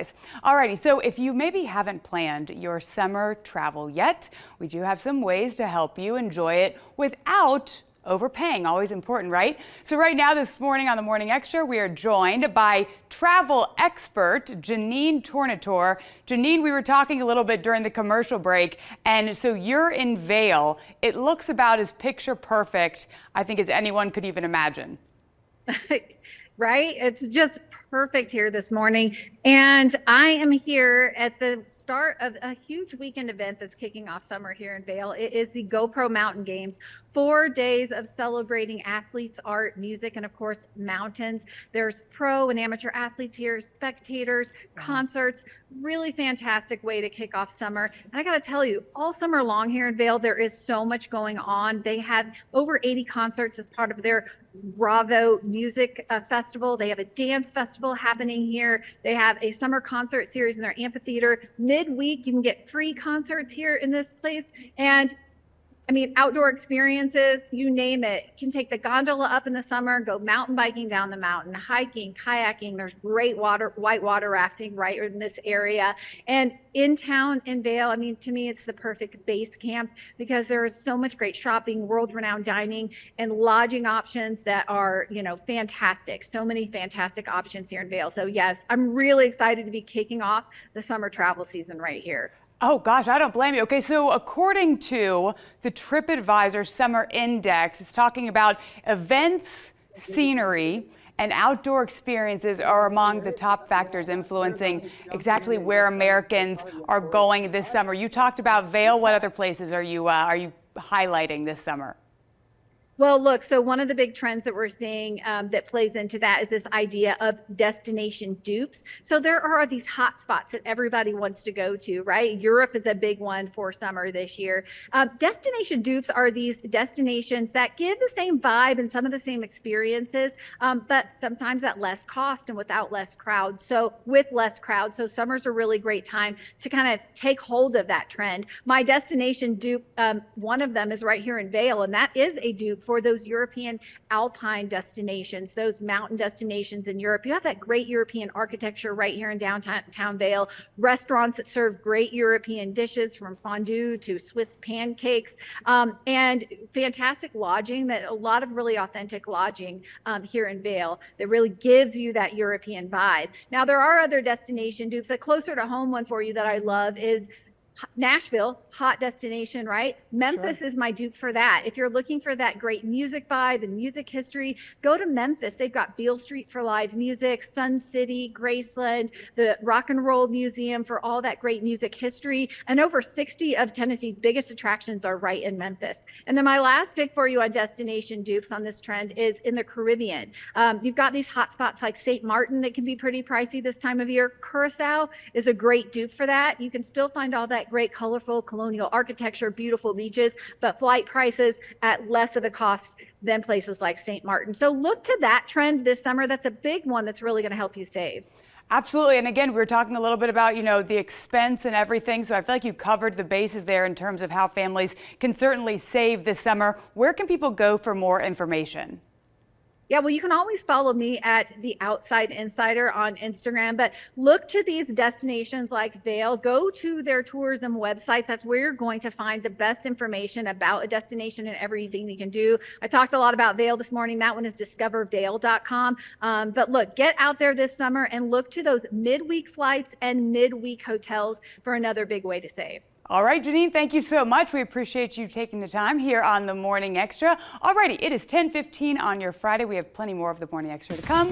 otherwise. Alrighty, so if you maybe haven't planned your summer travel yet, we do have some ways to help you enjoy it without overpaying. Always important, right? So right now, this morning on the Morning Extra, we are joined by travel expert Jeanenne Tornatore. Jeanenne, we were talking a little bit during the commercial break, and so you're in Vail. It looks about as picture perfect, I think, as anyone could even imagine. Right? It's just perfect here this morning. And I am here at the start of a huge weekend event that's kicking off summer here in Vail. It is the GoPro Mountain Games, 4 days of celebrating athletes, art, music, and of course, mountains. There's pro and amateur athletes here, spectators, concerts, really fantastic way to kick off summer. And I got to tell you, all summer long here in Vail, there is so much going on. They have over 80 concerts as part of their Bravo Music Festival. They have a dance festival happening here. They have a summer concert series in their amphitheater. Midweek, you can get free concerts here in this place. And I mean, outdoor experiences, you name it. You can take the gondola up in the summer, go mountain biking down the mountain, hiking, kayaking. There's great whitewater rafting right in this area. And in town in Vail, I mean, to me, it's the perfect base camp because there's so much great shopping, world-renowned dining, and lodging options that are, you know, fantastic. So many fantastic options here in Vail. So yes, I'm really excited to be kicking off the summer travel season right here. Oh gosh, I don't blame you. Okay, so according to the TripAdvisor Summer Index, it's talking about events, scenery, and outdoor experiences are among the top factors influencing exactly where Americans are going this summer. You talked about Vail. What other places are you highlighting this summer? Well, look, so one of the big trends that we're seeing that plays into that is this idea of destination dupes. So there are these hot spots that everybody wants to go to, right? Europe is a big one for summer this year. Destination dupes are these destinations that give the same vibe and some of the same experiences, but sometimes at less cost and without less crowd. So with less crowd, so summer's a really great time to kind of take hold of that trend. My destination dupe, one of them is right here in Vail, and that is a dupe for those European alpine destinations, those mountain destinations in Europe. You have that great European architecture right here in downtown Vail, restaurants that serve great European dishes from fondue to Swiss pancakes, and fantastic lodging, that a lot of really authentic lodging here in Vail that really gives you that European vibe. Now, there are other destination dupes. A closer to home one for you that I love is Nashville, hot destination, right? Memphis is my dupe for that. If you're looking for that great music vibe and music history, go to Memphis. They've got Beale Street for live music, Sun City, Graceland, the Rock and Roll Museum for all that great music history. And over 60 of Tennessee's biggest attractions are right in Memphis. And then my last pick for you on destination dupes on this trend is in the Caribbean. You've got these hot spots like St. Martin that can be pretty pricey this time of year. Curacao is a great dupe for that. You can still find all that great colorful colonial architecture, beautiful beaches, but flight prices at less of a cost than places like St. Martin. So look to that trend this summer. That's a big one that's really going to help you save. Absolutely. And again, we were talking a little bit about, you know, the expense and everything. So I feel like you covered the bases there in terms of how families can certainly save this summer. Where can people go for more information? Yeah, well, you can always follow me at The Outside Insider on Instagram, but look to these destinations like Vail. Go to their tourism websites. That's where you're going to find the best information about a destination and everything you can do. I talked a lot about Vail this morning. That one is discovervail.com. But look, get out there this summer and look to those midweek flights and midweek hotels for another big way to save. All right, Jeanenne, thank you so much. We appreciate you taking the time here on the Morning Extra. Alrighty, it is 10:15 on your Friday. We have plenty more of the Morning Extra to come.